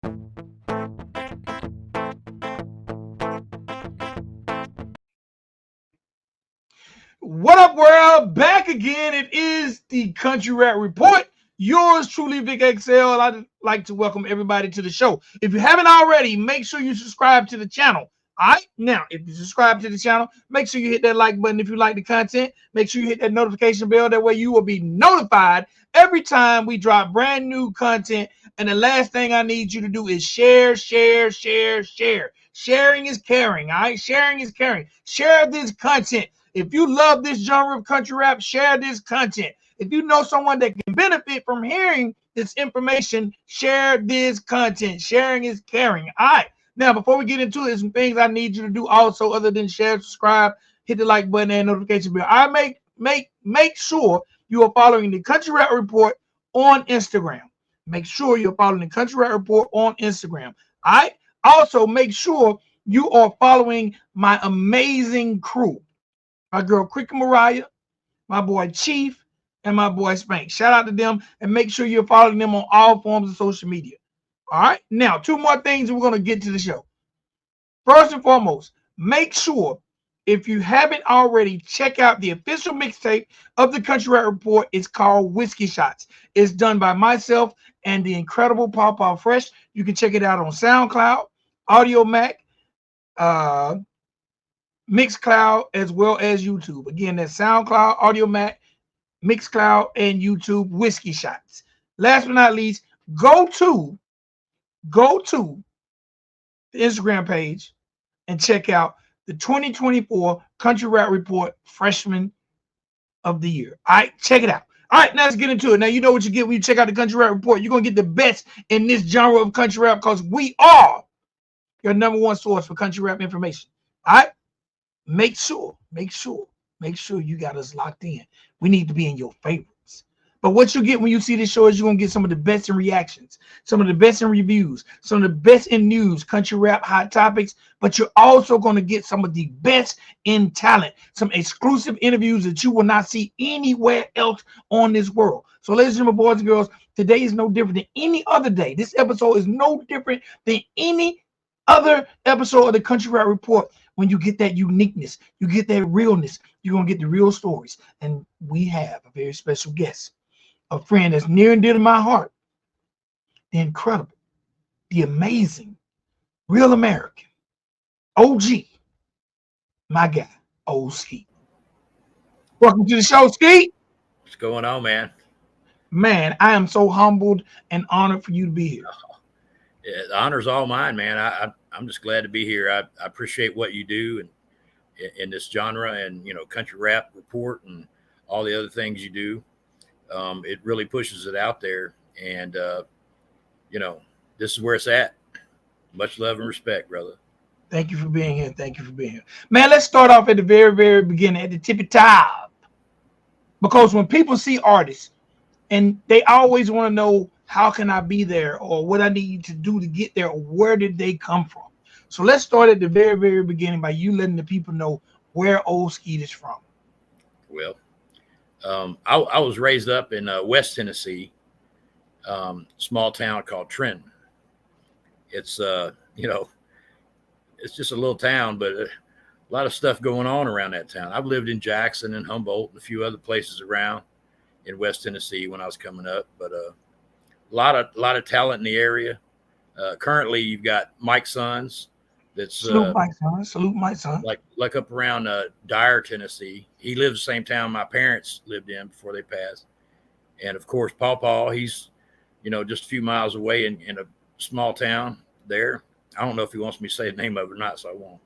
What up, world? Back again. It is the Country Rap Report. Yours truly, Vic XL. I'd like to welcome everybody to the show. If you haven't already, make sure you subscribe to the channel. All right, now, if you subscribe to the channel, make sure you hit that like button if you like the content. Make sure you hit that notification bell. That way you will be notified every time we drop brand new content. And the last thing I need you to do is share, share, share, share. Sharing is caring, all right? Sharing is caring. Share this content. If you love this genre of country rap, share this content. If you know someone that can benefit from hearing this information, share this content. Sharing is caring. All right. Now, before we get into it, there's some things I need you to do also other than share, subscribe, hit the like button and notification bell. I make sure you are following the Country Rap Report on Instagram. Make sure you're following the Country Rap Report on Instagram. All right. Also, make sure you are following my amazing crew. My girl Cricket Mariah, my boy Chief, and my boy Spank. Shout out to them and make sure you're following them on all forms of social media. All right. Now, two more things and we're going to get to the show. First and foremost, make sure if you haven't already, check out the official mixtape of the Country Rap Report. It's called Whiskey Shots. It's done by myself and the incredible Paw Fresh. You can check it out on SoundCloud, Audio Mac, Mixcloud, as well as YouTube. Again, that's SoundCloud, Audio Mac, Mixcloud, and YouTube. Whiskey Shots. Last but not least, go to the Instagram page and check out the 2024 Country Rap Report Freshman of the Year. All right, check it out. All right, now let's get into it. Now, you know what you get when you check out the Country Rap Report. You're going to get the best in this genre of country rap because we are your number one source for country rap information. All right? Make sure you got us locked in. We need to be in your favorites. But what you get when you see this show is you're going to get some of the best in reactions, some of the best in reviews, some of the best in news, country rap, hot topics, but you're also going to get some of the best in talent, some exclusive interviews that you will not see anywhere else on this world. So ladies and gentlemen, boys and girls, today is no different than any other day. This episode is no different than any other episode of the Country Rap Report. When you get that uniqueness, you get that realness, you're going to get the real stories. And we have a very special guest, a friend that's near and dear to my heart, the incredible, the amazing, real American, OG, my guy, Ole Skeet. Welcome to the show, Skeet. What's going on, man? Man, I am so humbled and honored for you to be here. Yeah, the honor's all mine, man. I'm just glad to be here. I appreciate what you do in this genre and, you know, Country Rap Report and all the other things you do. It really pushes it out there. And, you know, this is where it's at. Much love and respect, brother. Thank you for being here. Thank you for being here. Man, let's start off at the very, very beginning, at the tippy top. Because when people see artists and they always want to know, how can I be there, or what I need to do to get there, or where did they come from? So let's start at the very, very beginning by you letting the people know where Ole Skeet is from. Well, I was raised up in West Tennessee, small town called Trenton. It's, you know, it's just a little town, but a lot of stuff going on around that town. I've lived in Jackson and Humboldt and a few other places around in West Tennessee when I was coming up, but a lot of talent in the area. Currently, you've got Mike Sons. That's Salute Mike Son. Like up around Dyer, Tennessee. He lives the same town my parents lived in before they passed. And of course, Paw, he's, you know, just a few miles away in a small town there. I don't know if he wants me to say the name of it or not, so I won't.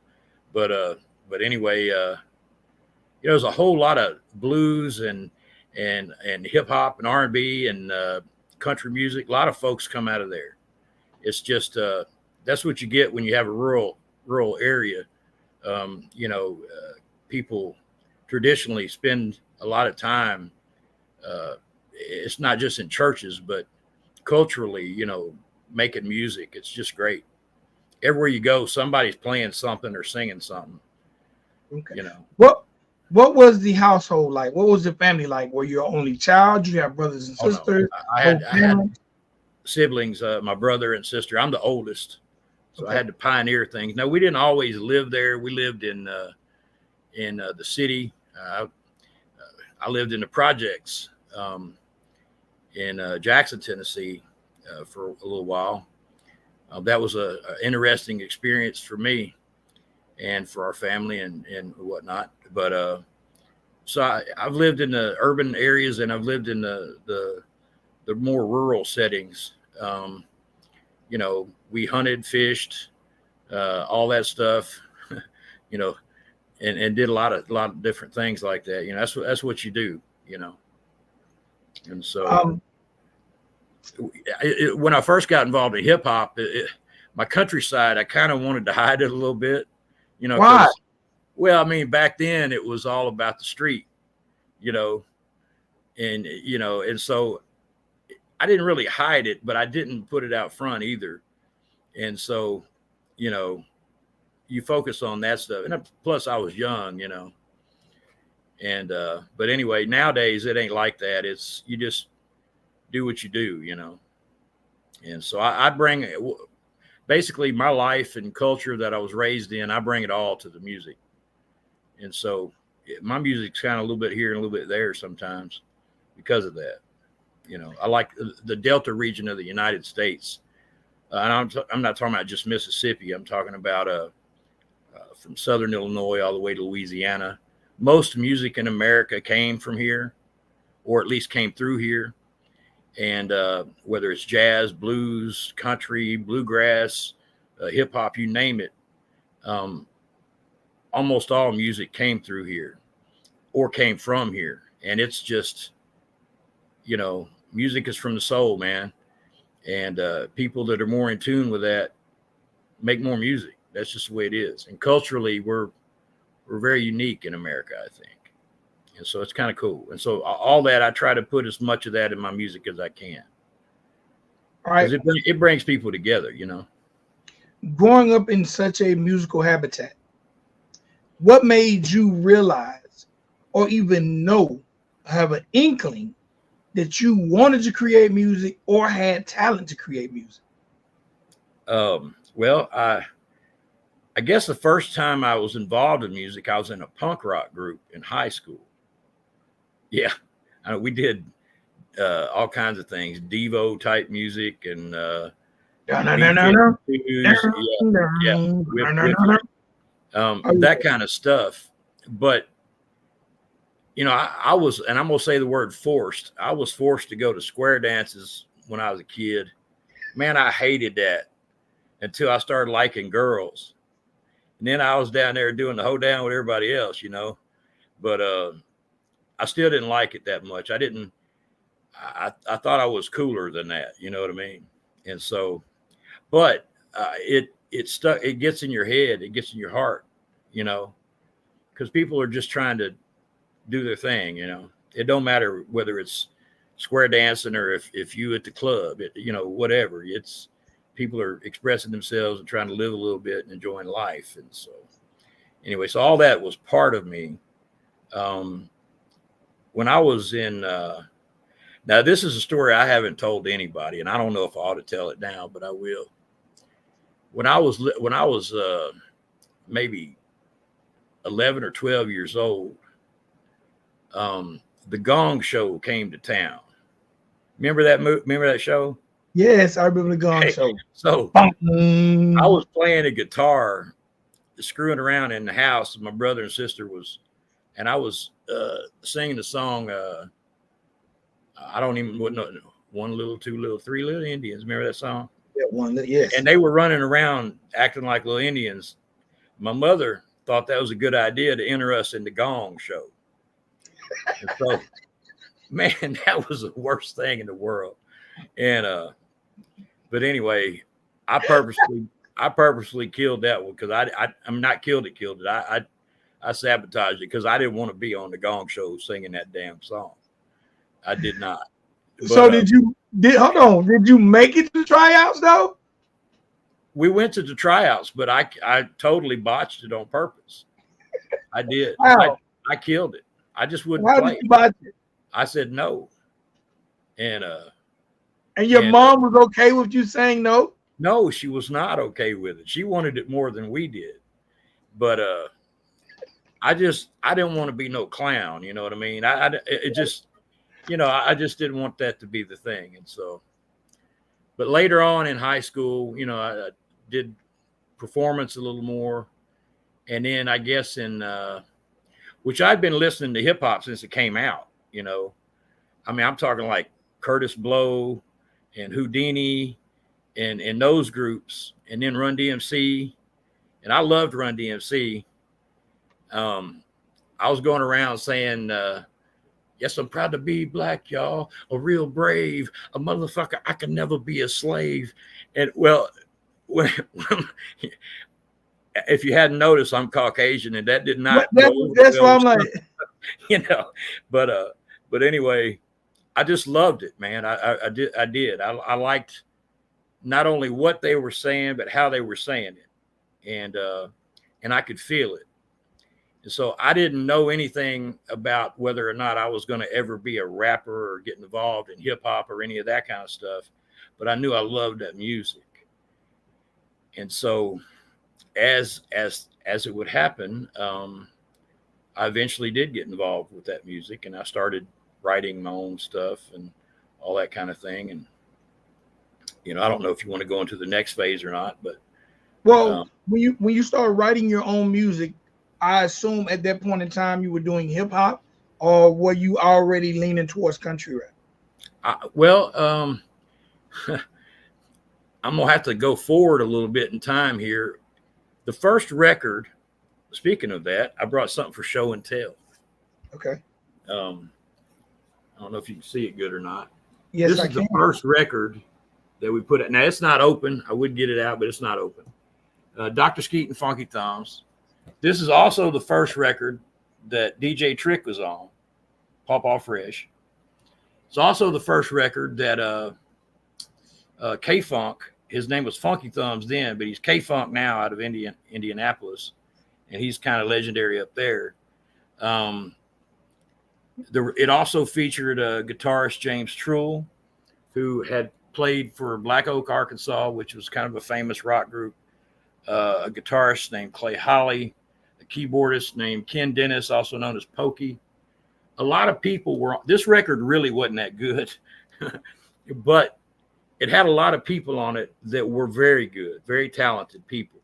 But anyway, you know, there's a whole lot of blues and hip hop and R&B and country music. A lot of folks come out of there. It's just that's what you get when you have a rural area. You know, people traditionally spend a lot of time. It's not just in churches, but culturally, you know, making music. It's just great. Everywhere you go, somebody's playing something or singing something. Okay. You know, what was the household like? What was the family like? Were you your only child? Did you have brothers and sisters? No. I siblings, my brother and sister. I'm the oldest, so I had to pioneer things. Now, we didn't always live there. We lived in the city. I lived in the projects in Jackson, Tennessee, for a little while. That was a interesting experience for me and for our family and whatnot. But so I've lived in the urban areas, and I've lived in the more rural settings. You know, we hunted, fished, all that stuff. You know, and did a lot of different things like that. You know, that's what you do. You know, and so when I first got involved in hip hop, my countryside, I kind of wanted to hide it a little bit. You know, Why? because, well, I mean, back then it was all about the street. You know, and so I didn't really hide it, but I didn't put it out front either. And so, you know, you focus on that stuff. And plus I was young, you know, and, but anyway, nowadays it ain't like that. It's, you just do what you do, you know? And so I bring basically my life and culture that I was raised in, I bring it all to the music. And so my music's kind of a little bit here and a little bit there sometimes because of that. You know, I like the Delta region of the United States. And I'm not talking about just Mississippi. I'm talking about from Southern Illinois all the way to Louisiana. Most music in America came from here, or at least came through here. And whether it's jazz, blues, country, bluegrass, hip hop, you name it, almost all music came through here or came from here. And it's just, you know, music is from the soul, man. And people that are more in tune with that make more music. That's just the way it is. And culturally, we're very unique in America, I think. And so it's kind of cool. And so all that, I try to put as much of that in my music as I can. All right. It brings people together, you know. Growing up in such a musical habitat, what made you realize or even know, have an inkling that you wanted to create music or had talent to create music? Well, I guess the first time I was involved in music, I was in a punk rock group in high school. Yeah, we did all kinds of things, Devo type music and that kind of stuff. But you know, I was, and I'm gonna say the word forced. I was forced to go to square dances when I was a kid. Man, I hated that until I started liking girls. And then I was down there doing the hoedown with everybody else, you know. But I still didn't like it that much. I thought I was cooler than that, you know what I mean? And so, but it stuck, it gets in your head, it gets in your heart, you know, because people are just trying to do their thing, you know. It don't matter whether it's square dancing or if you at the club, you know, whatever. It's people are expressing themselves and trying to live a little bit and enjoying life. And so anyway, so all that was part of me. When I was in, now this is a story I haven't told to anybody, and I don't know if I ought to tell it now, but I will. When I was maybe 11 or 12 years old, the Gong Show came to town. Remember that show? Yes, I remember the Gong Show. So I was playing a guitar, screwing around in the house. My brother and sister and I was singing the song. I don't even know. One little, two little, three little Indians. Remember that song? Yeah, yes. And they were running around acting like little Indians. My mother thought that was a good idea to enter us in the Gong Show. And so, man, that was the worst thing in the world. And but anyway, I purposely killed that one because I'm not killed it. I sabotaged it because I didn't want to be on the Gong Show singing that damn song. I did not. But, so did you make it to the tryouts though? We went to the tryouts, but I totally botched it on purpose. I did. Wow. I killed it. I just wouldn't How play. Did you botch it? I said no. And And your mom was okay with you saying no? No, she was not okay with it. She wanted it more than we did. But I didn't want to be no clown. You know what I mean? It just, I just didn't want that to be the thing. And so, but later on in high school, I did performance a little more. And then I guess which I'd been listening to hip hop since it came out, I mean, I'm talking like Curtis Blow and Houdini and those groups, and then Run DMC. And I loved Run DMC. I was going around saying, yes, I'm proud to be black, y'all, a real brave, a motherfucker. I can never be a slave. And well, if you hadn't noticed, I'm Caucasian, and that did not. That's why I'm like, But anyway, I just loved it, man. I did. I liked not only what they were saying, but how they were saying it, and I could feel it. And so I didn't know anything about whether or not I was going to ever be a rapper or get involved in hip hop or any of that kind of stuff, but I knew I loved that music. And so, as it would happen, I eventually did get involved with that music, and I started writing my own stuff and all that kind of thing. And I don't know if you want to go into the next phase or not, but when you start writing your own music, I assume at that point in time you were doing hip hop, or were you already leaning towards country rap? I'm gonna have to go forward a little bit in time here. The first record, speaking of that, I brought something for show and tell. Okay. I don't know if you can see it good or not. Yes, this is the first record that we put out. Now it's not open. I would get it out, but it's not open. Dr. Skeet and Funky Thumbs. This is also the first record that DJ Trick was on, Paw Fresh. It's also the first record that K-Funk, his name was Funky Thumbs then, but he's K-Funk now out of Indianapolis, and he's kind of legendary up there. It also featured guitarist James Trull, who had played for Black Oak, Arkansas, which was kind of a famous rock group. A guitarist named Clay Holly, a keyboardist named Ken Dennis, also known as Pokey. A lot of people were – this record really wasn't that good, but it had a lot of people on it that were very good, very talented people.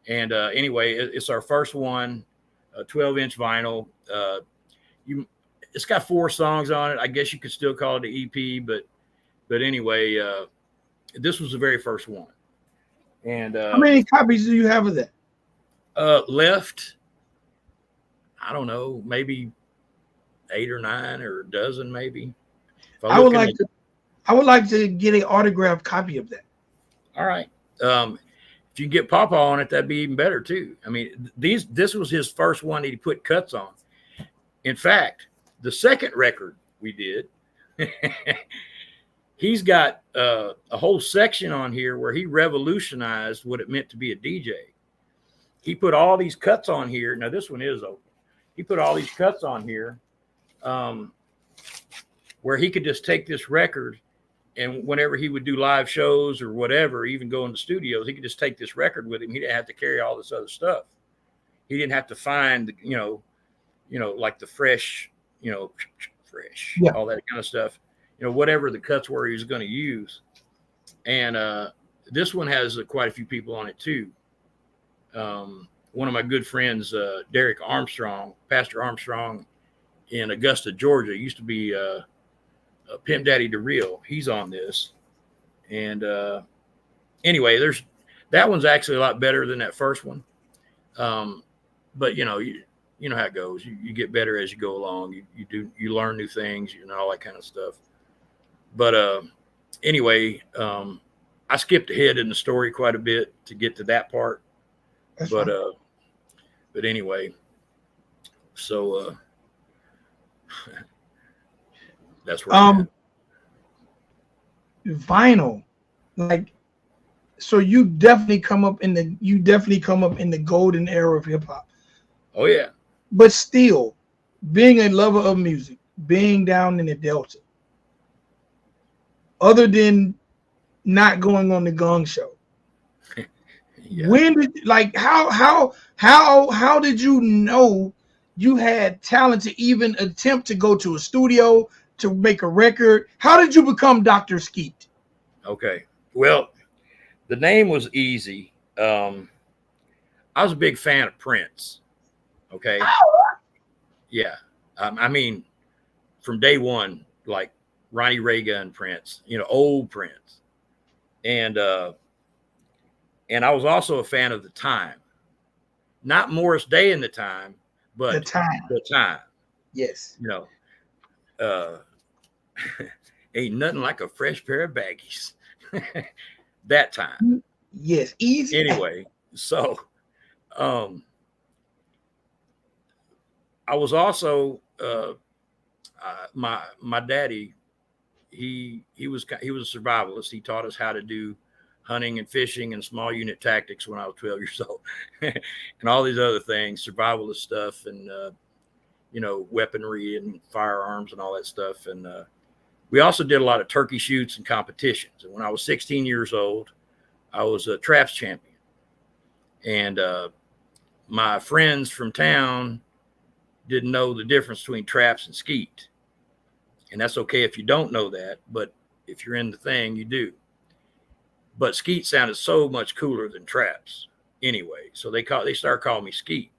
And anyway, it's our first one, 12-inch vinyl. It's got 4 songs on it. I guess you could still call it an EP, but anyway, this was the very first one. And how many copies do you have of that? Left, I don't know, maybe 8 or 9 or a dozen, maybe. I would like to get an autographed copy of that. All right. If you can get Papa on it, that'd be even better too. I mean, this was his first one that he put cuts on. In fact, the second record we did, he's got a whole section on here where he revolutionized what it meant to be a DJ. He put all these cuts on here. Now, this one is open. He put all these cuts on here where he could just take this record, and whenever he would do live shows or whatever, even go into studios, he could just take this record with him. He didn't have to carry all this other stuff. He didn't have to find, like the fresh, all that kind of stuff. Whatever the cuts were he was going to use. And this one has quite a few people on it too. One of my good friends, Derek Armstrong, Pastor Armstrong in Augusta, Georgia, used to be Pimp Daddy DeReal. He's on this. And anyway, that one's actually a lot better than that first one. But you know how it goes. You get better as you go along. You learn new things, all that kind of stuff. But anyway, I skipped ahead in the story quite a bit to get to that part. That's but fine. But anyway, so that's where I'm at. Vinyl, like, so you definitely come up in the golden era of hip hop. Oh yeah. But still, being a lover of music, being down in the Delta, other than not going on the Gong Show? Yeah. When did like how did you know you had talent to even attempt to go to a studio to make a record? How did you become Dr. Skeet? Okay. Well, the name was easy. I was a big fan of Prince. Okay. Yeah. I mean, from day one, like Ronnie Reagan Prince, old Prince. And and I was also a fan of the time. Not Morris Day in the time, The but time. the time. Yes. You know, uh ain't nothing like a fresh pair of baggies. That time. Yes. Easy. Anyway, so um I was also my daddy. He was a survivalist. He taught us how to do hunting and fishing and small unit tactics when I was 12 years old, and all these other things, survivalist stuff, and weaponry and firearms and all that stuff. And we also did a lot of turkey shoots and competitions. And when I was 16 years old, I was a traps champion. And my friends from town didn't know the difference between traps and skeet. And that's okay if you don't know that, but if you're in the thing, you do. But skeet sounded so much cooler than traps anyway. So they started calling me Skeet.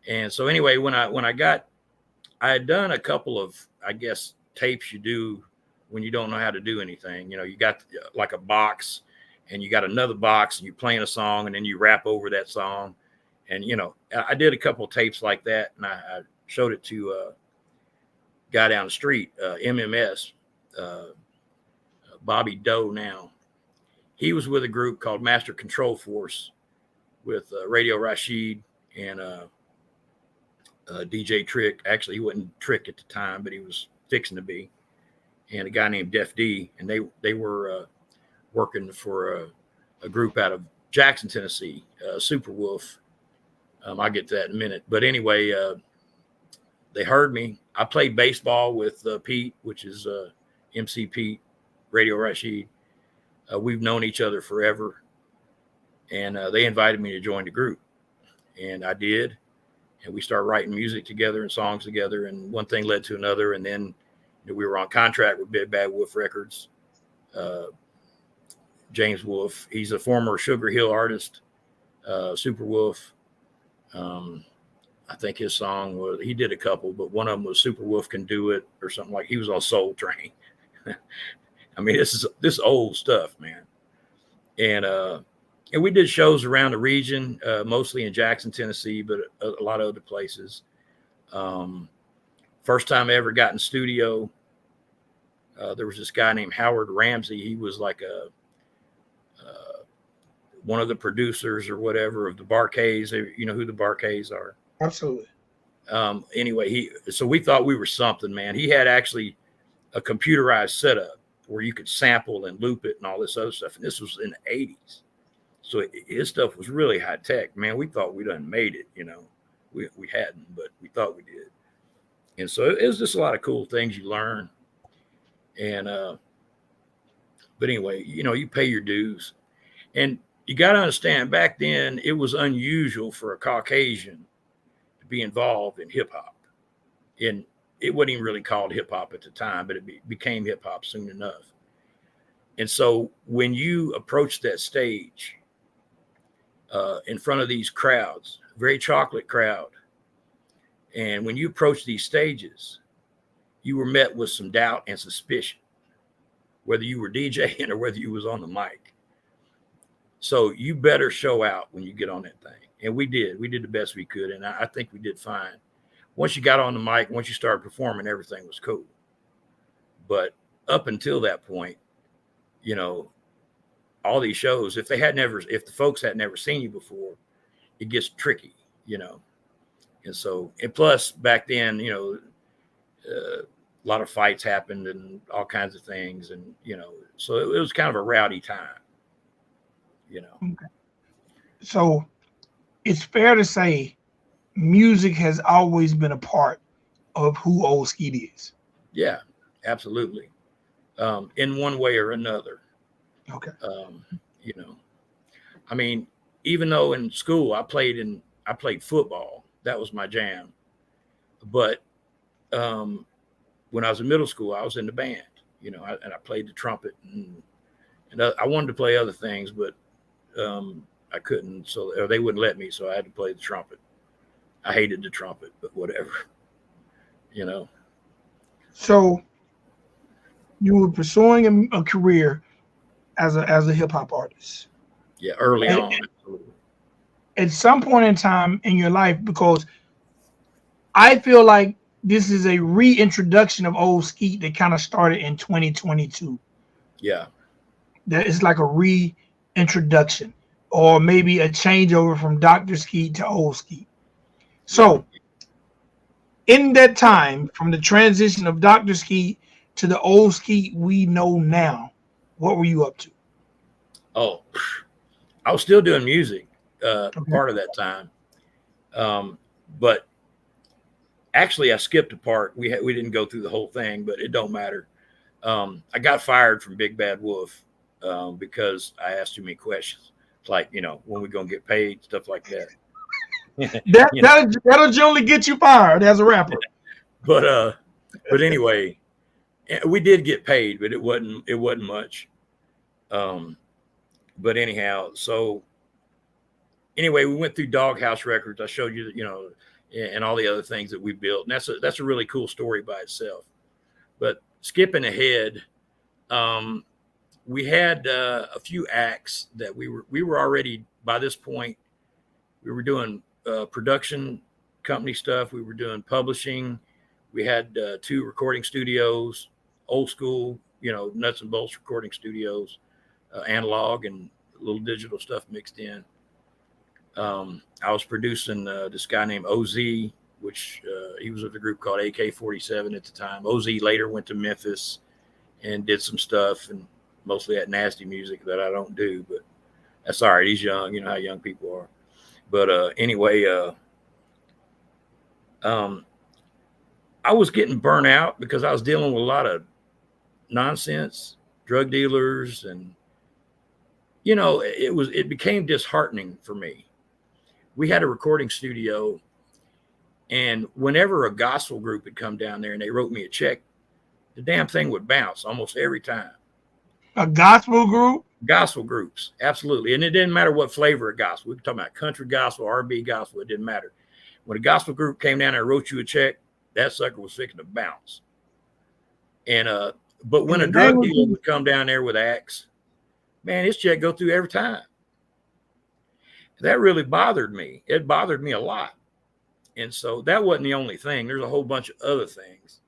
And so anyway, I had done a couple of, I guess, tapes you do when you don't know how to do anything. You got like a box and you got another box and you're playing a song and then you rap over that song. And, I did a couple of tapes like that, and I showed it to a guy down the street, MMS, Bobby Doe now. He was with a group called Master Control Force with Radio Rashid and DJ Trick. Actually, he wasn't Trick at the time, but he was fixing to be. And a guy named Def D, and they were working for a group out of Jackson, Tennessee, Super Wolf. I'll get to that in a minute. But anyway, they heard me. I played baseball with Pete, which is MC Pete, Radio Rashid. We've known each other forever. And they invited me to join the group. And I did. And we started writing music together and songs together. And one thing led to another. And then we were on contract with Big Bad Wolf Records. James Wolf, he's a former Sugar Hill artist, Super Wolf. I think his song he did a couple, but one of them was Super Wolf Can Do It or something like. He was on Soul Train. I mean, this old stuff, man. And we did shows around the region, mostly in Jackson, Tennessee, but a lot of other places. First time I ever got in studio, there was this guy named Howard Ramsey. He was like one of the producers or whatever of the Barkays. You know who the Barkays are? Absolutely. Anyway, so we thought we were something, man. He had actually a computerized setup where you could sample and loop it and all this other stuff. And this was in the 80s. So his stuff was really high tech, man. We thought we done made it, we hadn't, but we thought we did. And so it was just a lot of cool things you learn. And, but anyway, you pay your dues. And you got to understand, back then it was unusual for a Caucasian to be involved in hip hop. And it wasn't even really called hip hop at the time, but it became hip hop soon enough. And so when you approach that stage in front of these crowds, very chocolate crowd, and when you approach these stages, you were met with some doubt and suspicion, whether you were DJing or whether you was on the mic. So you better show out when you get on that thing. And we did. We did the best we could, and I think we did fine. Once you got on the mic, once you started performing, everything was cool. But up until that point, all these shows, if the folks had never seen you before, it gets tricky, And so, and plus back then, a lot of fights happened and all kinds of things. And, so it was kind of a rowdy time, Okay. So it's fair to say music has always been a part of who Ole Skeet is. Yeah, absolutely. in one way or another. Okay. You know, I mean, even though in school I played football, that was my jam. But when I was in middle school, I was in the band, and I played the trumpet, and I wanted to play other things, but I couldn't, or they wouldn't let me, so I had to play the trumpet. I hated the trumpet, but whatever, you know. So you were pursuing a career as a hip hop artist. Yeah, early At, on, absolutely. at some point in time in your life, because I feel like this is a reintroduction of Ole Skeet that kind of started in 2022. Yeah, That is like a reintroduction, or maybe a changeover from Dr. Skeet to Ole Skeet. yeah. So in that time, from the transition of Dr. Skeet to the Ole Skeet we know now, what were you up to? Oh, I was still doing music Okay. part of that time, but actually I skipped a part. We didn't go through the whole thing, but it don't matter. I got fired from Big Bad Wolf because I asked too many questions, like when we gonna get paid, stuff like that. That you know, that'll generally get you fired as a rapper. but but anyway, we did get paid, but it wasn't much. Um, but anyhow, so anyway, we went through Doghouse Records. I showed you, and all the other things that we built, and that's a really cool story by itself. But skipping ahead, um, we had a few acts that we were already by this point. We were doing production company stuff. We were doing publishing. We had two recording studios, old school, nuts and bolts recording studios, analog and little digital stuff mixed in. I was producing this guy named OZ, which he was with a group called AK-47 at the time. OZ later went to Memphis and did some stuff, and mostly that nasty music that I don't do, but that's all right. He's young, you know how young people are. But anyway, I was getting burnt out because I was dealing with a lot of nonsense, drug dealers, and it became disheartening for me. We had a recording studio, and whenever a gospel group would come down there and they wrote me a check, the damn thing would bounce almost every time. A gospel group? Gospel groups, absolutely. And it didn't matter what flavor of gospel. We were talking about country gospel, R&B gospel. It didn't matter. When a gospel group came down there and wrote you a check, that sucker was fixing to bounce. And but when a drug dealer would come down there with axe, man, his check go through every time. That really bothered me. It bothered me a lot. And so that wasn't the only thing. There's a whole bunch of other things.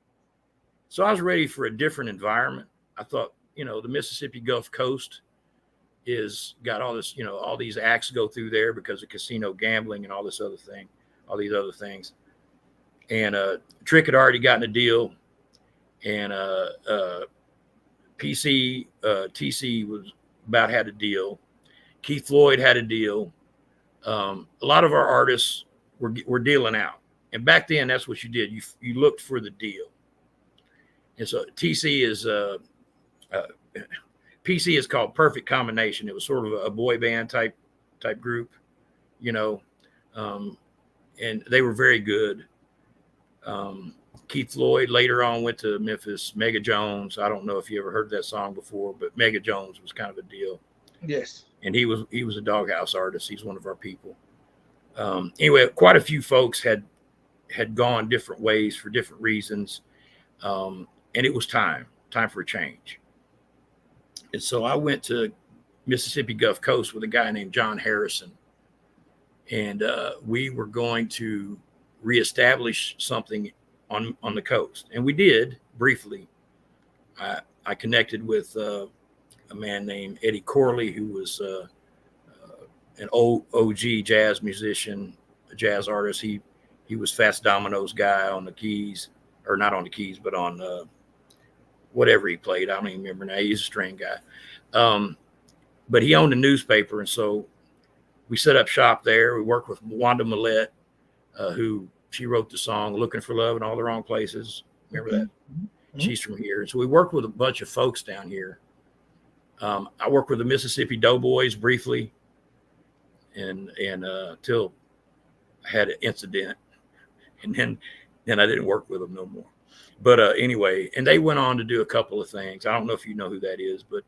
So I was ready for a different environment. I thought, the Mississippi Gulf Coast is got all this, all these acts go through there because of casino gambling and all this other thing, all these other things. And Trick had already gotten a deal, and TC was about had a deal. Keith Floyd had a deal. A lot of our artists were dealing out, and back then that's what you did. You looked for the deal. And so TC is PC is called Perfect Combination. It was sort of a boy band type group, and they were very good. Keith Floyd later on went to Memphis. Mega Jones, I don't know if you ever heard that song before, but Mega Jones was kind of a deal. Yes. And he was a Doghouse artist. He's one of our people. Anyway, quite a few folks had gone different ways for different reasons, and it was time for a change. And so I went to Mississippi Gulf Coast with a guy named John Harrison, and we were going to reestablish something on the coast, and we did briefly. I connected with a man named Eddie Corley, who was an OG jazz musician, a jazz artist. He was Fats Domino's guy on the keys, or not on the keys, but on whatever he played. I don't even remember now. He's a string guy. But he owned a newspaper, and so we set up shop there. We worked with Wanda Millette, who she wrote the song "Looking for Love in All the Wrong Places." Remember that? She's from here. So we worked with a bunch of folks down here. I worked with the Mississippi Doughboys briefly, and till I had an incident, and then I didn't work with them no more. But anyway, and they went on to do a couple of things. I don't know if you know who that is, but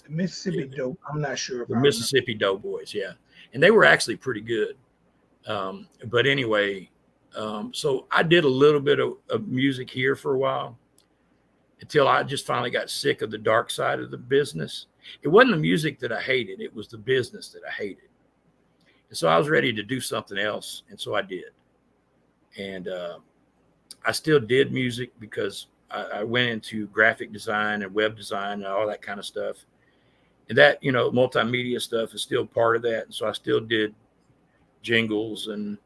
Mississippi Dope. I'm not sure if the Mississippi Doughboys, yeah, and they were actually pretty good. But anyway, so I did a little bit of music here for a while until I just finally got sick of the dark side of the business. It wasn't the music that I hated, it was the business that I hated. And so I was ready to do something else, and so I did. And I still did music because I went into graphic design and web design and all that kind of stuff. And that, multimedia stuff is still part of that. And so I still did jingles and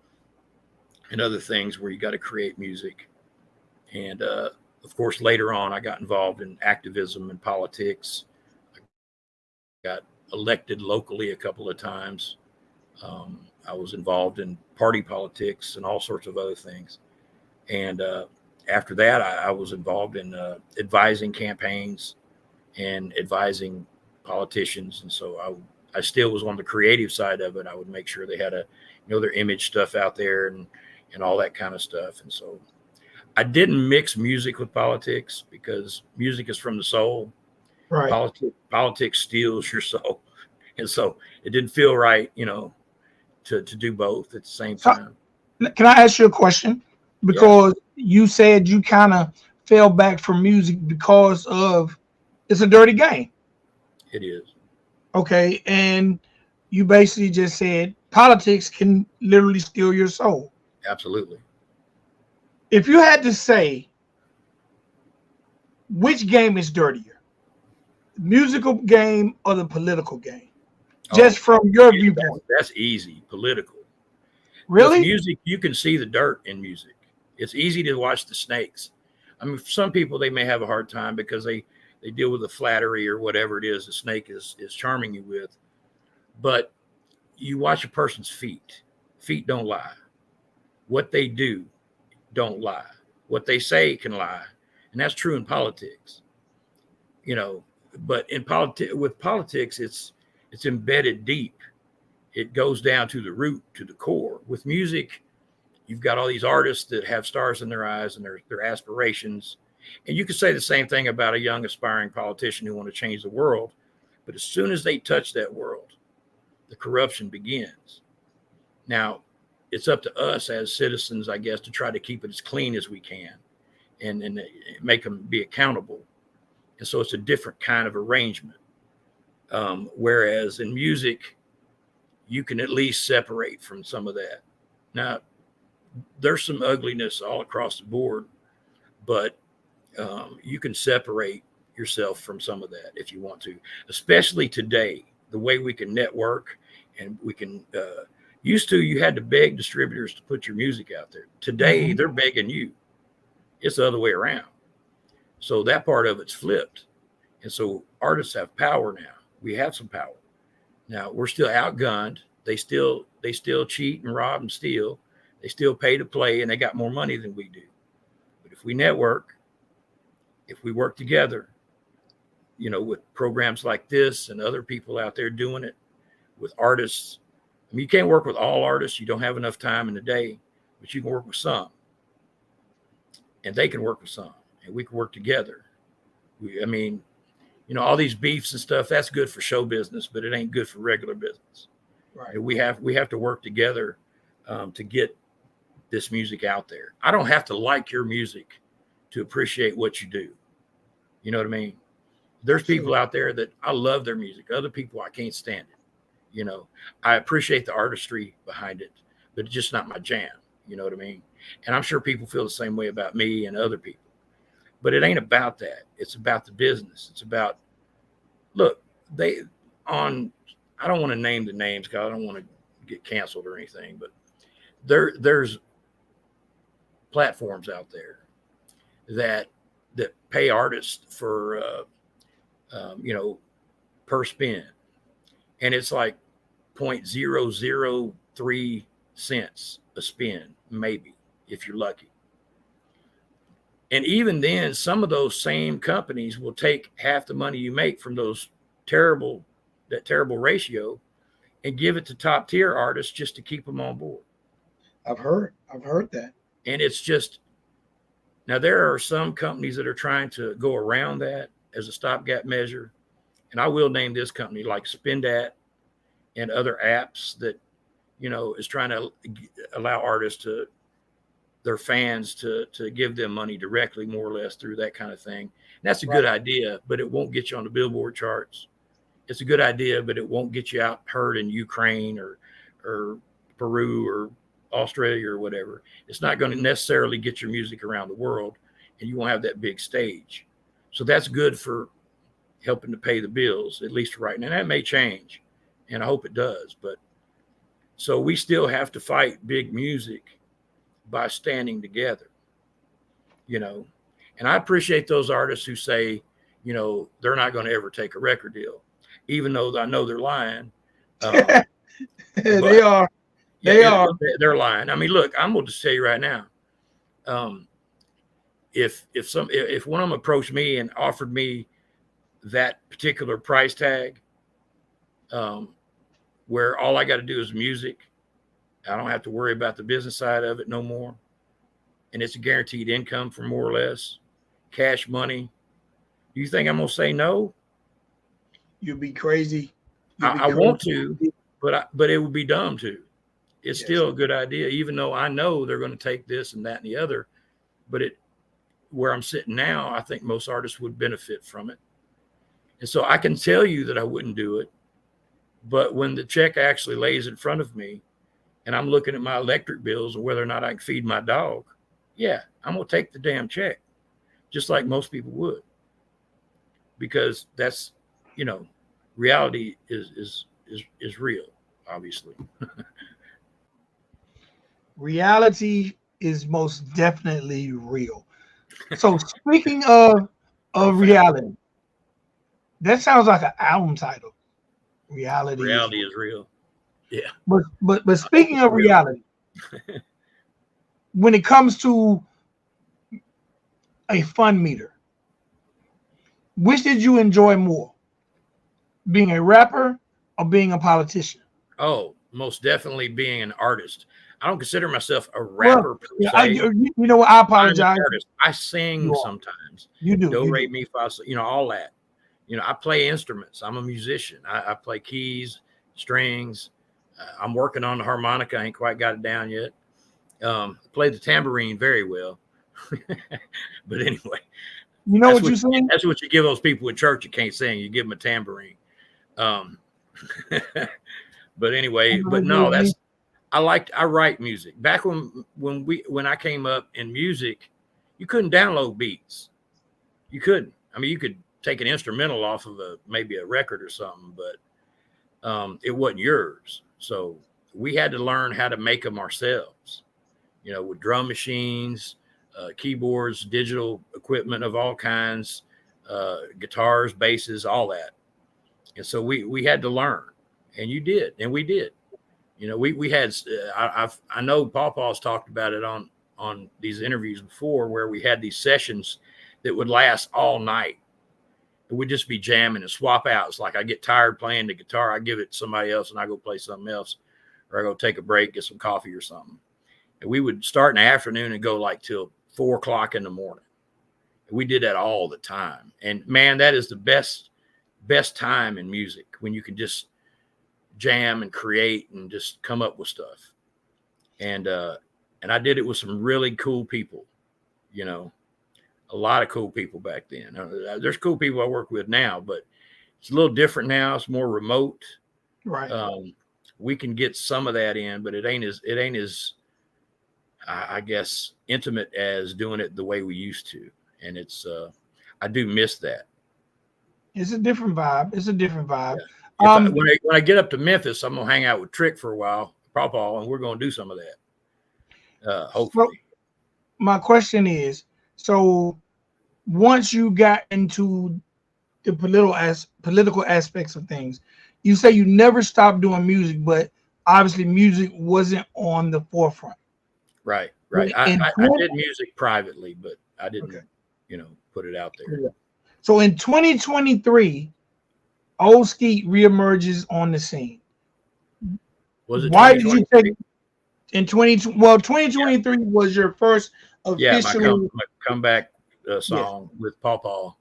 other things where you got to create music. And of course, later on, I got involved in activism and politics. I got elected locally a couple of times. I was involved in party politics and all sorts of other things. And after that, I was involved in advising campaigns and advising politicians. And so I still was on the creative side of it. I would make sure they had their image stuff out there and all that kind of stuff. And so I didn't mix music with politics because music is from the soul. Right. Politics steals your soul. And so it didn't feel right, to do both at the same time. Can I ask you a question? Because you said you kind of fell back from music because of it's a dirty game. It is. Okay. And you basically just said politics can literally steal your soul. Absolutely. If you had to say which game is dirtier, the musical game or the political game, just from your viewpoint? That's easy. Political. Really? With music, you can see the dirt in music. It's easy to watch the snakes. I mean, for some people, they may have a hard time because they deal with the flattery or whatever it is the snake is charming you with. But you watch a person's feet. Feet don't lie. What they do don't lie. What they say can lie. And that's true in politics. But with politics, it's embedded deep. It goes down to the root, to the core. With music, you've got all these artists that have stars in their eyes and their aspirations. And you could say the same thing about a young aspiring politician who want to change the world. But as soon as they touch that world, the corruption begins. Now, it's up to us as citizens, I guess, to try to keep it as clean as we can and make them be accountable. And so it's a different kind of arrangement. Whereas in music, you can at least separate from some of that. Now, there's some ugliness all across the board, but you can separate yourself from some of that if you want to, especially today, the way we can network and we can, used to, you had to beg distributors to put your music out there. Today, they're begging you. It's the other way around. So that part of it's flipped. And so artists have power now. We have some power. Now we're still outgunned. They still cheat and rob and steal. They still pay to play and they got more money than we do. But if we network, if we work together, with programs like this and other people out there doing it with artists, I mean, you can't work with all artists. You don't have enough time in the day, but you can work with some and they can work with some and we can work together. All these beefs and stuff, that's good for show business, but it ain't good for regular business. Right. We have to work together to get this music out there. I don't have to like your music to appreciate what you do. You know what I mean? There's people out there that I love their music. Other people, I can't stand it. I appreciate the artistry behind it, but it's just not my jam. You know what I mean? And I'm sure people feel the same way about me and other people. But it ain't about that. It's about the business. It's about, look, I don't want to name the names because I don't want to get canceled or anything, but there's platforms out there that pay artists for, per spin. And it's like 0.003 cents a spin, maybe, if you're lucky. And even then, some of those same companies will take half the money you make from that terrible ratio and give it to top tier artists just to keep them on board. I've heard that. And it's just, now there are some companies that are trying to go around that as a stopgap measure. And I will name this company like Spindat and other apps that, is trying to allow artists to, their fans to give them money directly, more or less, through that kind of thing. And that's a good idea, but it won't get you on the Billboard charts. It's a good idea, but it won't get you out heard in Ukraine or Peru or Australia or whatever. It's not going to necessarily get your music around the world, and you won't have that big stage. So that's good for helping to pay the bills, at least right now. And that may change, and I hope it does. But so we still have to fight big music by standing together, and I appreciate those artists who say, they're not going to ever take a record deal, even though I know they're lying. They are. They're lying. I mean, look, I'm going to just tell you right now. If one of them approached me and offered me that particular price tag, where all I got to do is music, I don't have to worry about the business side of it no more, and it's a guaranteed income for more or less cash money, do you think I'm going to say no? You'd be crazy. I want to, but it would be dumb to. It's still a good idea, even though I know they're going to take this and that and the other. But where I'm sitting now, I think most artists would benefit from it. And so I can tell you that I wouldn't do it. But when the check actually lays in front of me and I'm looking at my electric bills and whether or not I can feed my dog, yeah, I'm going to take the damn check, just like most people would. Because that's, reality is real, obviously. Reality is most definitely real. So speaking of reality, that sounds like an album title. Reality is real. Yeah. But speaking of reality, when it comes to a fun meter, which did you enjoy more? Being a rapper or being a politician? Oh, most definitely being an artist. I don't consider myself a rapper per se. I apologize. I sing sometimes. You do. Do, re, mi, fa, all that. I play instruments. I'm a musician. I play keys, strings. I'm working on the harmonica. I ain't quite got it down yet. Play the tambourine very well. But anyway. You know what you're saying? That's what you give those people in church that can't sing. You give them a tambourine. But anyway, I write music. Back when I came up in music, you couldn't download beats. You couldn't. I mean, you could take an instrumental off of maybe a record or something, but it wasn't yours. So we had to learn how to make them ourselves, with drum machines, keyboards, digital equipment of all kinds, guitars, basses, all that. And so we had to learn, and you did, and we did. We had, I know Pawpaw's talked about it on these interviews before, where we had these sessions that would last all night. We'd just be jamming and swap out. It's like I get tired playing the guitar, I give it to somebody else and I go play something else, or I go take a break, get some coffee or something. And we would start in the afternoon and go like till 4 o'clock in the morning. We did that all the time. And man, that is the best time in music, when you can just jam and create and just come up with stuff. And I did it with some really cool people, a lot of cool people back then. There's cool people I work with now, but it's a little different now. It's more remote. Right. We can get some of that in, but it ain't as I guess intimate as doing it the way we used to. And it's I do miss that. It's a different vibe. Yeah. When I get up to Memphis, I'm gonna hang out with Trick for a while, Pawpaw, and we're gonna do some of that. Hopefully. So my question is, so once you got into the political aspects of things, you say you never stopped doing music, but obviously music wasn't on the forefront. Right. I did music privately, but I didn't, Okay. put it out there. Yeah. So in 2023, Ole Skeet reemerges on the scene. Was it Why did you 2023? take in 2023 Yeah. was your first Yeah. officially. My comeback Yes. song with Paw Paw.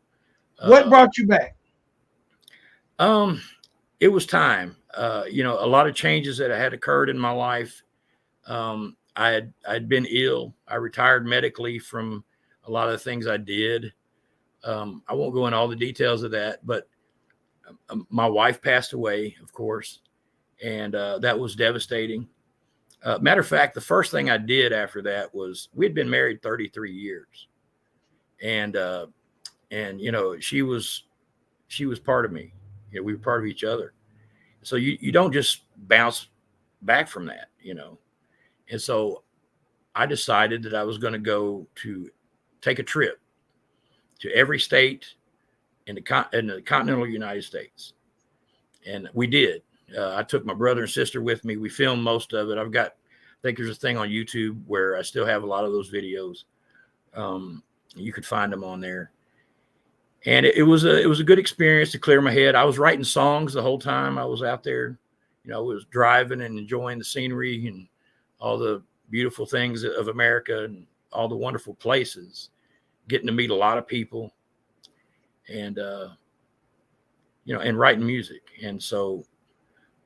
What brought you back? Um, it was time. A lot of changes that had occurred in my life. I'd been ill. I retired medically from a lot of the things I did. I won't go into all the details of that, but my wife passed away, of course, and that was devastating. Matter of fact, the first thing I did after that was we'd been married 33 years, and she was part of me. We were part of each other. So you don't just bounce back from that. And so I decided that I was going to go to take a trip to every state in the continental United States. And we did. I took my brother and sister with me. We filmed most of it. I think there's a thing on YouTube where I still have a lot of those videos. You could find them on there. And it was a good experience to clear my head. I was writing songs the whole time I was out there. I was driving and enjoying the scenery and all the beautiful things of America and all the wonderful places, getting to meet a lot of people and, and writing music. And so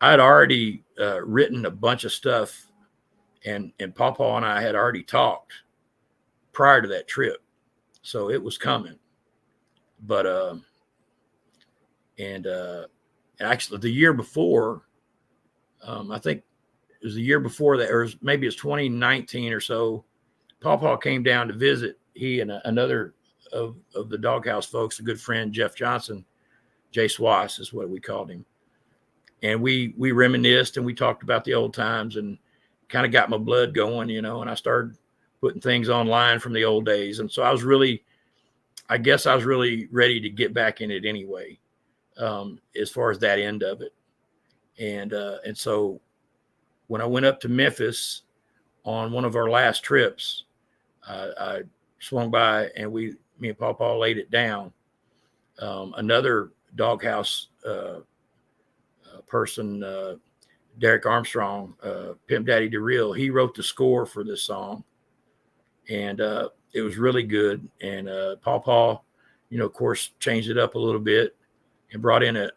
I had already written a bunch of stuff and Pawpaw and I had already talked prior to that trip. So it was coming. But, actually the year before, I think it was the year before that, or maybe it's 2019 or so, Pawpaw came down to visit. He and another of the Doghouse folks, a good friend, Jeff Johnson, Jay Swass is what we called him. And we reminisced and we talked about the old times and kind of got my blood going, and I started putting things online from the old days. And so I guess I was really ready to get back in it anyway, as far as that end of it. And so when I went up to Memphis on one of our last trips, I swung by and me and Pawpaw laid it down. Another Doghouse person, Derek Armstrong, Pimp Daddy DeReal, he wrote the score for this song. And it was really good. And Pawpaw, of course, changed it up a little bit and brought in a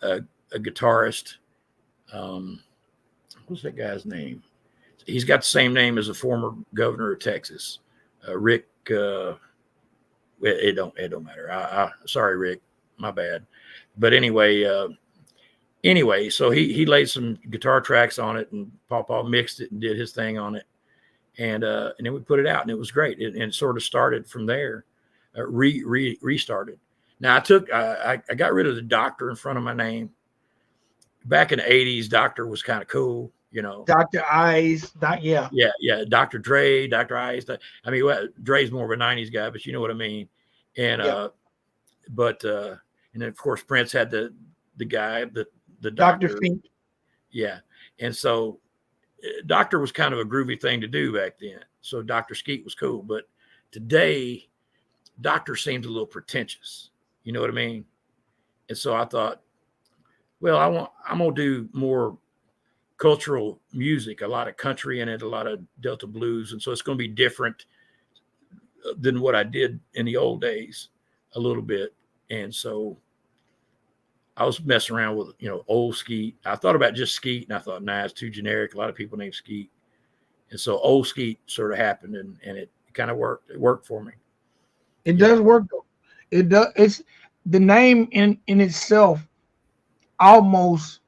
guitarist. What's that guy's name? He's got the same name as the former governor of Texas, Rick. It don't matter. Sorry, Rick, my bad. But anyway, so he laid some guitar tracks on it, and Pawpaw mixed it and did his thing on it, and then we put it out, and it was great. And sort of started from there, restarted. Now I got rid of the Doctor in front of my name. Back in the 80s, Doctor was kind of cool. Dr. Eyes. Yeah. Yeah. Dr. Dre, Dr. Ice. I mean, Dre's more of a 90s guy, but you know what I mean. And, and then of course Prince had the guy, the Doctor. Dr. Fink. Yeah. And so Doctor was kind of a groovy thing to do back then. So Dr. Skeet was cool. But today, Doctor seems a little pretentious. You know what I mean? And so I thought, well, I'm going to do more cultural music, a lot of country in it, a lot of Delta blues. And so it's going to be different than what I did in the old days a little bit. And so I was messing around with, Ole Skeet. I thought about just Skeet and I thought, nah, it's too generic. A lot of people named Skeet. And so Ole Skeet sort of happened and it kind of worked. It worked for me. It does work though. It does. It's the name in itself almost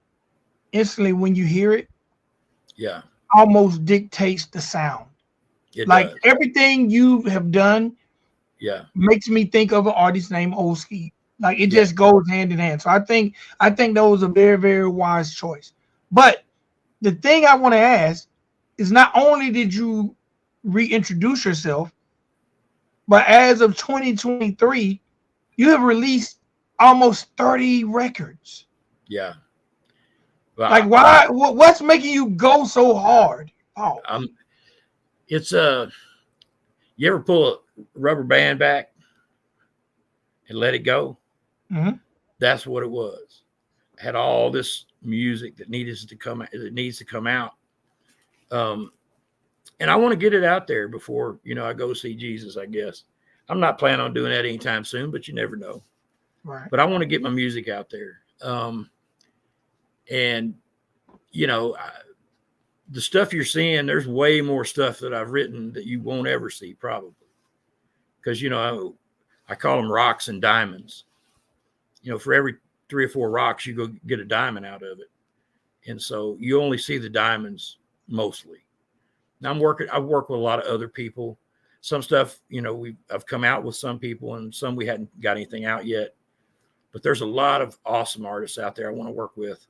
instantly when you hear it, almost dictates the sound. It like does. Everything you have done, makes me think of an artist named Ole Skeet. Like it just goes hand in hand. So I think that was a very, very wise choice. But the thing I want to ask is not only did you reintroduce yourself, but as of 2023, you have released almost 30 records. Yeah. Well, like why? What's making you go so hard? It's you ever pull a rubber band back and Let It Go. Mm-hmm. That's what it was. I had all this music that needs to come out. And I want to get it out there before, I go see Jesus, I guess. I'm not planning on doing that anytime soon, but you never know. Right. But I want to get my music out there. And, the stuff you're seeing, there's way more stuff that I've written that you won't ever see, probably. Because, I call them rocks and diamonds. For every 3 or 4 rocks, you go get a diamond out of it. And so you only see the diamonds mostly. Now I've worked with a lot of other people. Some stuff, I've come out with some people, and some we hadn't got anything out yet. But there's a lot of awesome artists out there I want to work with.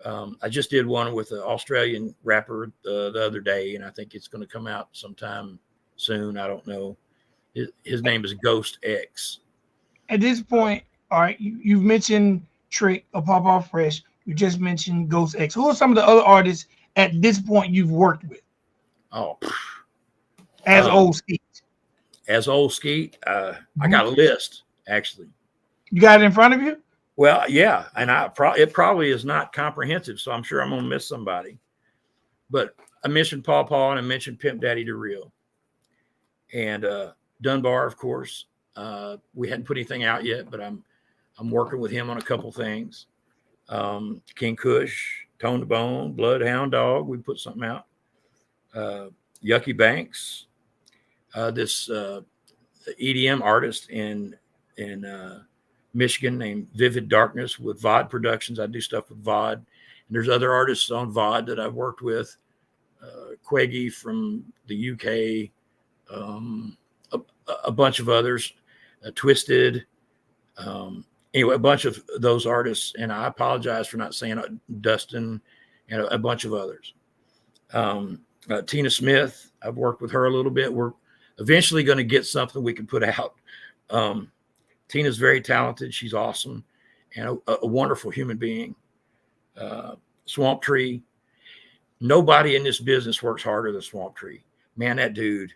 I just did one with an Australian rapper the other day, and I think it's going to come out sometime soon. I don't know. His name is Ghost X. At this point, all right, you've mentioned Trick or Pop Off Fresh. You just mentioned Ghost X. Who are some of the other artists at this point you've worked with? Oh, as Ole Skeet. As Ole Skeet, I got a list actually. You got it in front of you? Well, yeah, and it probably is not comprehensive, so I'm sure I'm gonna miss somebody. But I mentioned Paw Paw, and I mentioned Pimp Daddy DeReal, and Dunbar, of course. We hadn't put anything out yet, but I'm working with him on a couple things. King Kush, Tone to Bone, Bloodhound Dog. We put something out. Yucky Banks, this EDM artist in Michigan named Vivid Darkness with VOD Productions. I do stuff with VOD. And there's other artists on VOD that I've worked with. Queggy from the UK, a bunch of others, Twisted. Anyway, a bunch of those artists, and I apologize for not saying Dustin and a bunch of others. Tina Smith, I've worked with her a little bit. We're eventually going to get something we can put out. Tina's very talented. She's awesome and a wonderful human being. Swamp Tree. Nobody in this business works harder than Swamp Tree. Man, that dude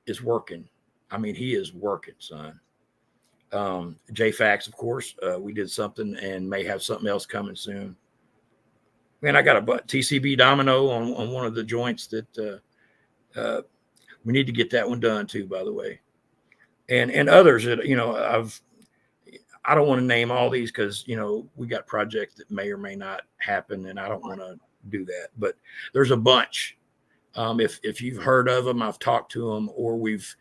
is working. I mean, he is working, son. J-Fax, of course. We did something and may have something else coming soon. Man, I got a TCB Domino on one of the joints that we need to get that one done too, by the way. And others that, I don't want to name all these because, we got projects that may or may not happen, and I don't want to do that. But there's a bunch. If you've heard of them, I've talked to them, or we've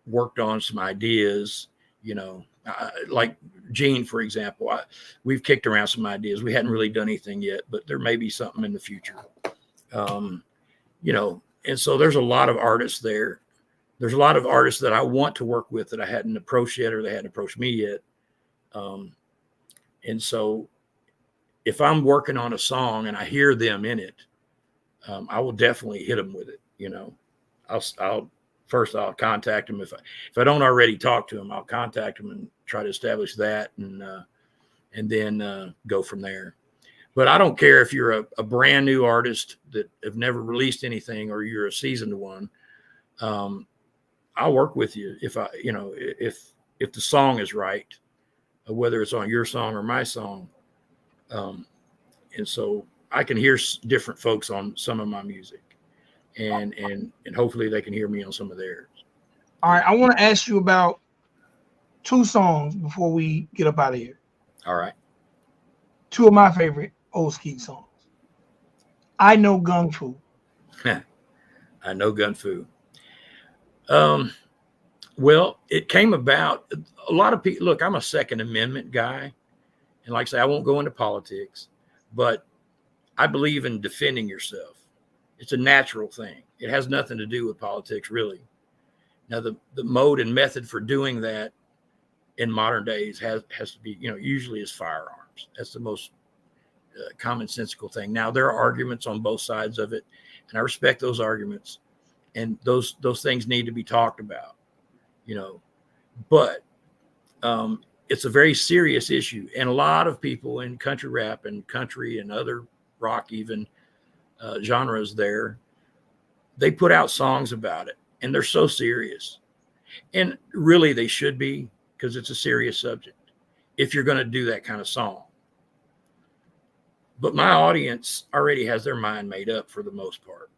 worked on some ideas, like Gene, for example. We've kicked around some ideas. We hadn't really done anything yet, but there may be something in the future. And so there's a lot of artists there. There's a lot of artists that I want to work with that I hadn't approached yet, or they hadn't approached me yet. And so if I'm working on a song and I hear them in it, I will definitely hit them with it. I'll contact them. If I don't already talk to them, I'll contact them and try to establish that, and then go from there. But I don't care if you're a brand new artist that have never released anything, or you're a seasoned one. I'll work with you if the song is right, whether it's on your song or my song. And so I can hear different folks on some of my music, and hopefully they can hear me on some of theirs. All right. I want to ask you about 2 songs before we get up out of here. All right. 2 of my favorite Ole Skeet songs. I Know Gun Fu. I Know Gun Fu. Well, it came about. A lot of people, look, I'm a Second Amendment guy. And like I say, I won't go into politics, but I believe in defending yourself. It's a natural thing. It has nothing to do with politics, really. Now, the mode and method for doing that in modern days has to be, usually is firearms. That's the most commonsensical thing. Now, there are arguments on both sides of it, and I respect those arguments, and those things need to be talked about, but it's a very serious issue. And a lot of people in country rap and country and other rock, even genres there, they put out songs about it, and they're so serious. And really they should be, because it's a serious subject if you're going to do that kind of song. But my audience already has their mind made up for the most part.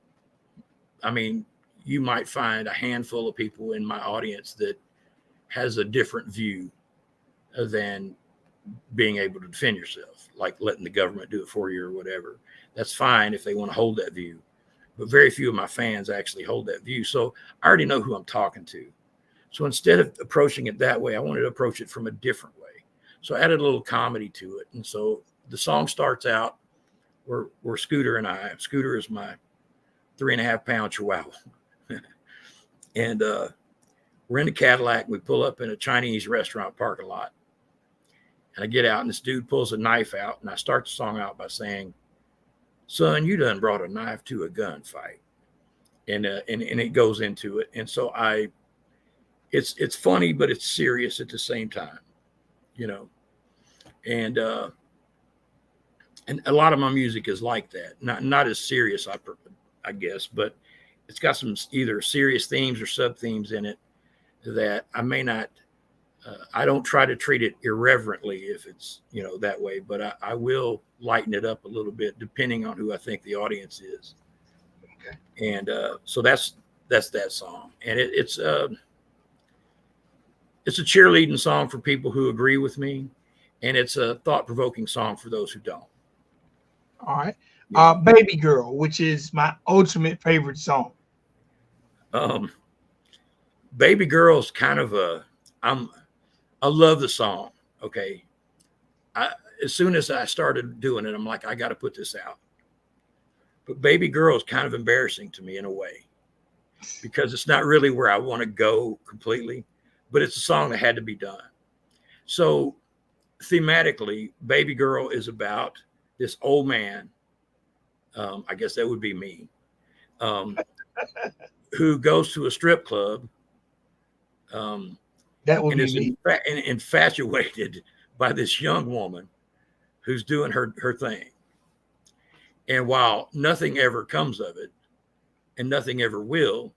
I mean, you might find a handful of people in my audience that has a different view than being able to defend yourself, like letting the government do it for you or whatever. That's fine if they want to hold that view. But very few of my fans actually hold that view. So I already know who I'm talking to. So instead of approaching it that way, I wanted to approach it from a different way. So I added a little comedy to it. And so the song starts out where Scooter and I, Scooter is my 3.5-pound chihuahua. And we're in the Cadillac. We pull up in a Chinese restaurant parking lot. And I get out and this dude pulls a knife out. And I start the song out by saying, "Son, you done brought a knife to a gunfight." And it goes into it. And so it's funny, but it's serious at the same time, you know. And a lot of my music is like that. Not as serious, I guess, but it's got some either serious themes or sub themes in it that I may not. I don't try to treat it irreverently if it's, you know, that way, but I will lighten it up a little bit depending on who I think the audience is. Okay. And so that's that song, and it's a cheerleading song for people who agree with me, and it's a thought-provoking song for those who don't. All right. Baby Girl, which is my ultimate favorite song. Baby Girl's kind of I love the song. Okay. As soon as I started doing it, I'm like, I got to put this out. But Baby Girl is kind of embarrassing to me in a way because it's not really where I want to go completely, but it's a song that had to be done. So thematically, Baby Girl is about this old man. I guess that would be me, who goes to a strip club. That would and be is me. infatuated by this young woman who's doing her thing. And while nothing ever comes of it, and nothing ever will,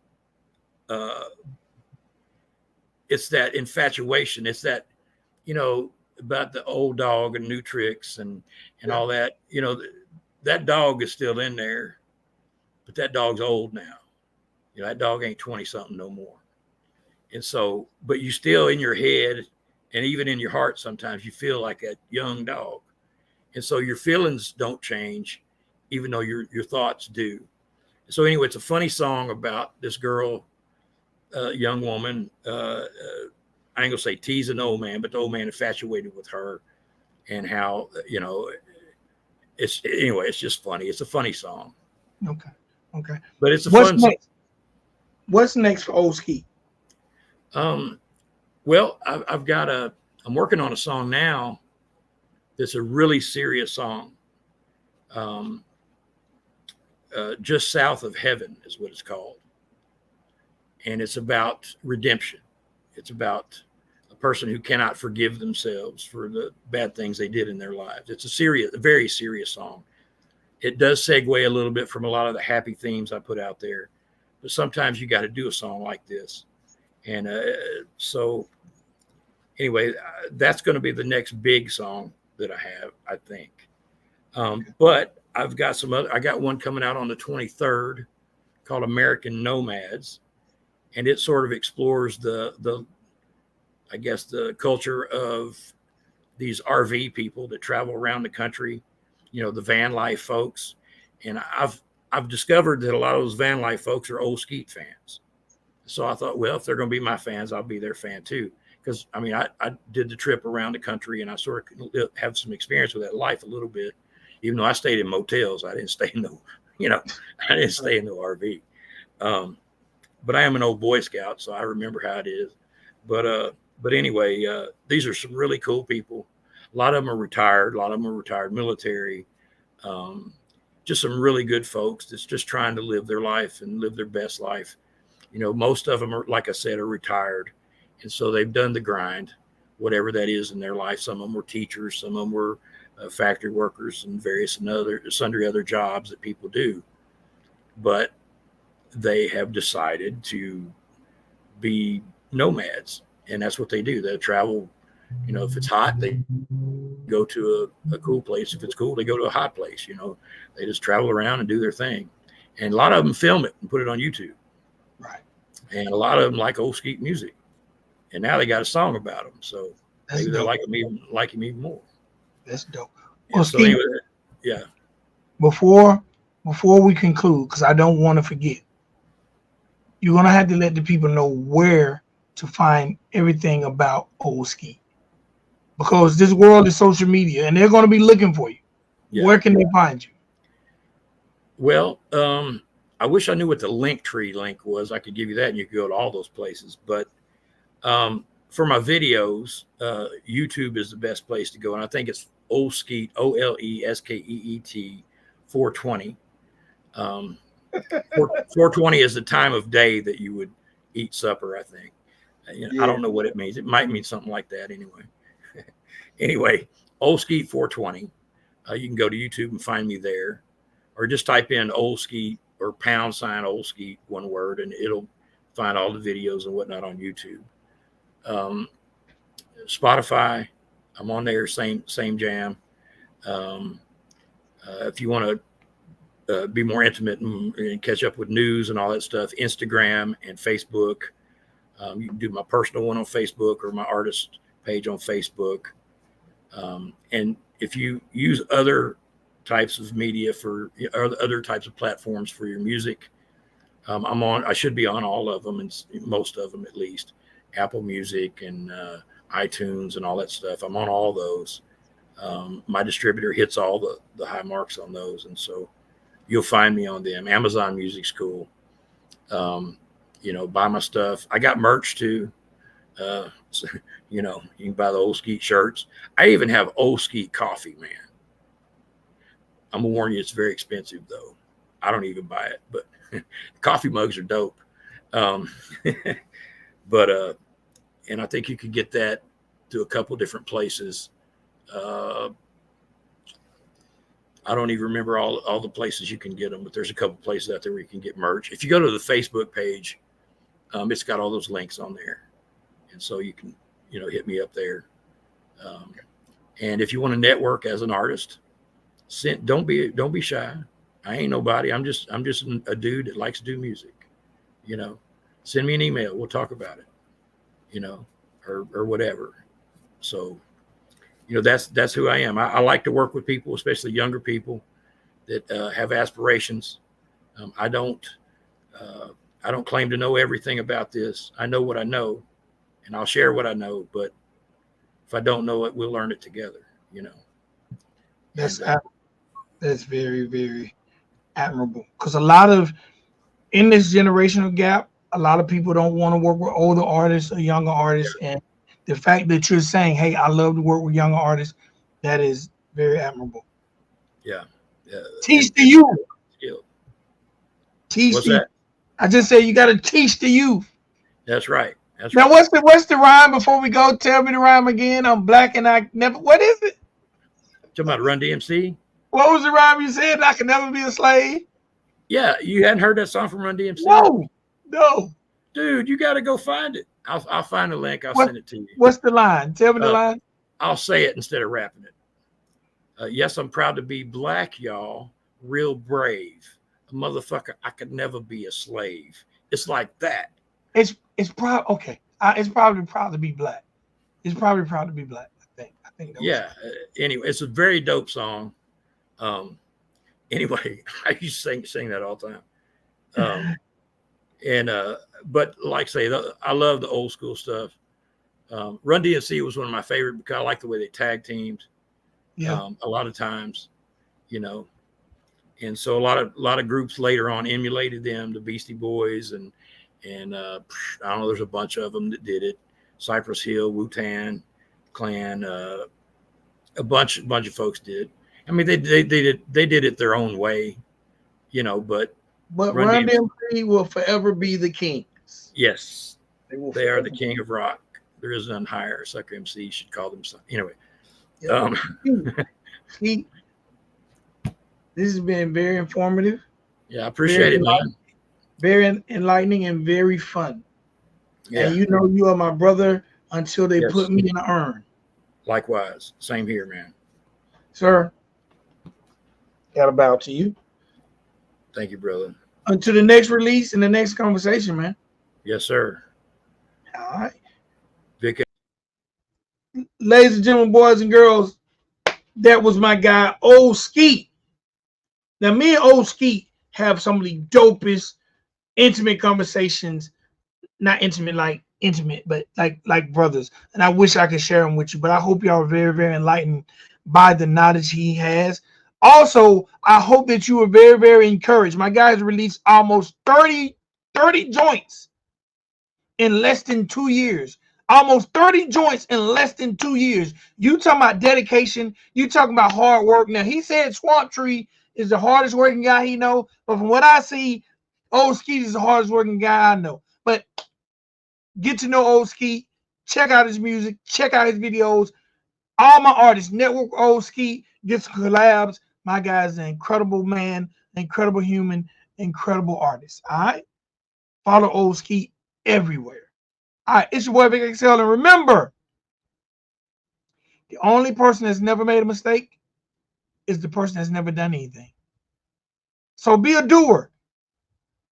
it's that infatuation. It's that, you know, about the old dog and new tricks and all that. You know, that dog is still in there, but that dog's old now. You know, that dog ain't 20-something no more. And so, but you still in your head and even in your heart, sometimes you feel like a young dog. And so your feelings don't change, even though your thoughts do. So anyway, it's a funny song about this girl, young woman. I ain't gonna say teasing the old man, but the old man infatuated with her, and how, you know, it's just funny. It's a funny song. Okay. But it's a fun song. What's next for Ole Skeet? Well, I'm working on a song now that's a really serious song. Just South of Heaven is what it's called. And it's about redemption. It's about a person who cannot forgive themselves for the bad things they did in their lives. It's a very serious song. It does segue a little bit from a lot of the happy themes I put out there, but sometimes you got to do a song like this. And so anyway, that's going to be the next big song that I have, I think. But I've got some other, I got one coming out on the 23rd called American Nomads. And it sort of explores the I guess the culture of these RV people that travel around the country, you know, the van life folks. And I've discovered that a lot of those van life folks are Ole Skeet fans. So I thought, well, if they're going to be my fans, I'll be their fan too. Because I mean, I did the trip around the country, and I sort of have some experience with that life a little bit. Even though I stayed in motels, I didn't stay in the, you know, I didn't stay in the RV. But I am an old Boy Scout, so I remember how it is. But anyway, these are some really cool people. A lot of them are retired. A lot of them are retired military. Just some really good folks that's just trying to live their life and live their best life. You know, most of them are, like I said, are retired. And so they've done the grind, whatever that is in their life. Some of them were teachers. Some of them were factory workers and sundry other jobs that people do. But they have decided to be nomads and that's what they do. They travel. You know, if it's hot, they go to a cool place. If it's cool, they go to a hot place. You know, they just travel around and do their thing. And a lot of them film it and put it on YouTube. Right. And a lot of them like Ole Skeet music. And now they got a song about him. So That's maybe they dope. like him even more. That's dope. Well, so anyway, yeah. Before we conclude, because I don't want to forget, you're gonna have to let the people know where to find everything about Ole Skeet. Because this world is social media and they're gonna be looking for you. Yeah. Where can they find you? Well, I wish I knew what the Linktree link was. I could give you that and you could go to all those places. But for my videos, YouTube is the best place to go. And I think it's Ole Skeet, OLESKEET 420. 420 is the time of day that you would eat supper, I think. I don't know what it means. It might mean something like that anyway. Anyway, Ole Skeet 420. You can go to YouTube and find me there. Or just type in Ole Skeet or # Ole Skeet, one word, and it'll find all the videos and whatnot on YouTube. Spotify, I'm on there, same jam. If you want to be more intimate and catch up with news and all that stuff, Instagram and Facebook. You can do my personal one on Facebook or my artist page on Facebook. And if you use other types of media or other types of platforms for your music, I should be on all of them, and most of them at least. Apple Music and iTunes and all that stuff. I'm on all those. My distributor hits all the high marks on those, and so you'll find me on them. Amazon Music's cool. Buy my stuff. I got merch too. So, you can buy the Ole Skeet shirts. I even have Ole Skeet coffee, man. I'm gonna warn you, it's very expensive though. I don't even buy it, but coffee mugs are dope. But and I think you could get that to a couple different places. I don't even remember all the places you can get them, but there's a couple places out there where you can get merch. If you go to the Facebook page, it's got all those links on there, and so you can hit me up there. And if you want to network as an artist, don't be shy. I ain't nobody. I'm just a dude that likes to do music. Send me an email. We'll talk about it. Or whatever. So, that's who I am. I like to work with people, especially younger people that have aspirations. I don't claim to know everything about this. I know what I know, and I'll share what I know. But if I don't know it, we'll learn it together. That's very, very admirable. Because in this generational gap, a lot of people don't want to work with older artists or younger artists. Yeah. And the fact that you're saying, hey, I love to work with younger artists, that is very admirable. Yeah. Teach to you. Teach What's to that? I just say you got to teach the youth. That's right. Now, what's the rhyme before we go? Tell me the rhyme again. I'm black and I never. What is it? Talking about Run DMC? What was the rhyme you said? I can never be a slave. Yeah, you hadn't heard that song from Run DMC? No. Dude, you got to go find it. I'll find a link. I'll send it to you. What's the line? Tell me the line. I'll say it instead of rapping it. Yes, I'm proud to be black, y'all. Real brave. A motherfucker, I could never be a slave. It's like that. It's probably okay. It's probably proud to be black. It's probably proud to be black. I think. Yeah. Anyway, it's a very dope song. Anyway, I used to sing that all the time. But like I say, I love the old school stuff. Run DMC was one of my favorite because I like the way they tag teamed. Yeah. A lot of times, and so a lot of groups later on emulated them, the Beastie Boys and I don't know, there's a bunch of them that did it. Cypress Hill, Wu-Tang Clan, a bunch of folks did. I mean, they did it their own way, but Run DMC will forever be the kings. Yes, they are the king of rock. There is none higher. Sucker MC should call them something. Anyway, See, this has been very informative. Yeah, I appreciate it, man. Very enlightening and very fun. Yeah. And you are my brother. until they Yes. put me in an urn. Likewise. Same here, man. Sir, got to bow to you. Thank you, brother. Until the next release and the next conversation, man. Yes, sir. All right. Vic. Ladies and gentlemen, boys and girls, that was my guy, Ole Skeet. Now, me and Ole Skeet have some of the dopest intimate conversations. Not intimate like intimate, but like brothers. And I wish I could share them with you, but I hope y'all are very, very enlightened by the knowledge he has. Also, I hope that you are very, very encouraged. My guy has released almost 30 joints in less than 2 years. Almost 30 joints in less than 2 years. You talking about dedication. You talking about hard work. Now, he said Swamp Tree is the hardest working guy he know. But from what I see, Ole Skeet is the hardest working guy I know. But get to know Ole Skeet. Check out his music. Check out his videos. All my artists, Network Ole Skeet, get some collabs. My guy's an incredible man, incredible human, incredible artist. All right? Follow Ole Skeet everywhere. All right, it's your boy Big XL. And remember, the only person that's never made a mistake is the person that's never done anything. So be a doer.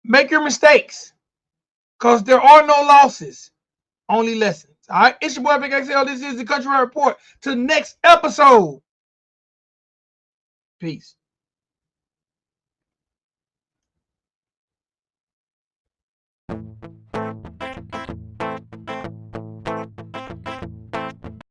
Make your mistakes. Because there are no losses, only lessons. All right, it's your boy Big XL. This is the Country Rap Report. To the next episode. Peace.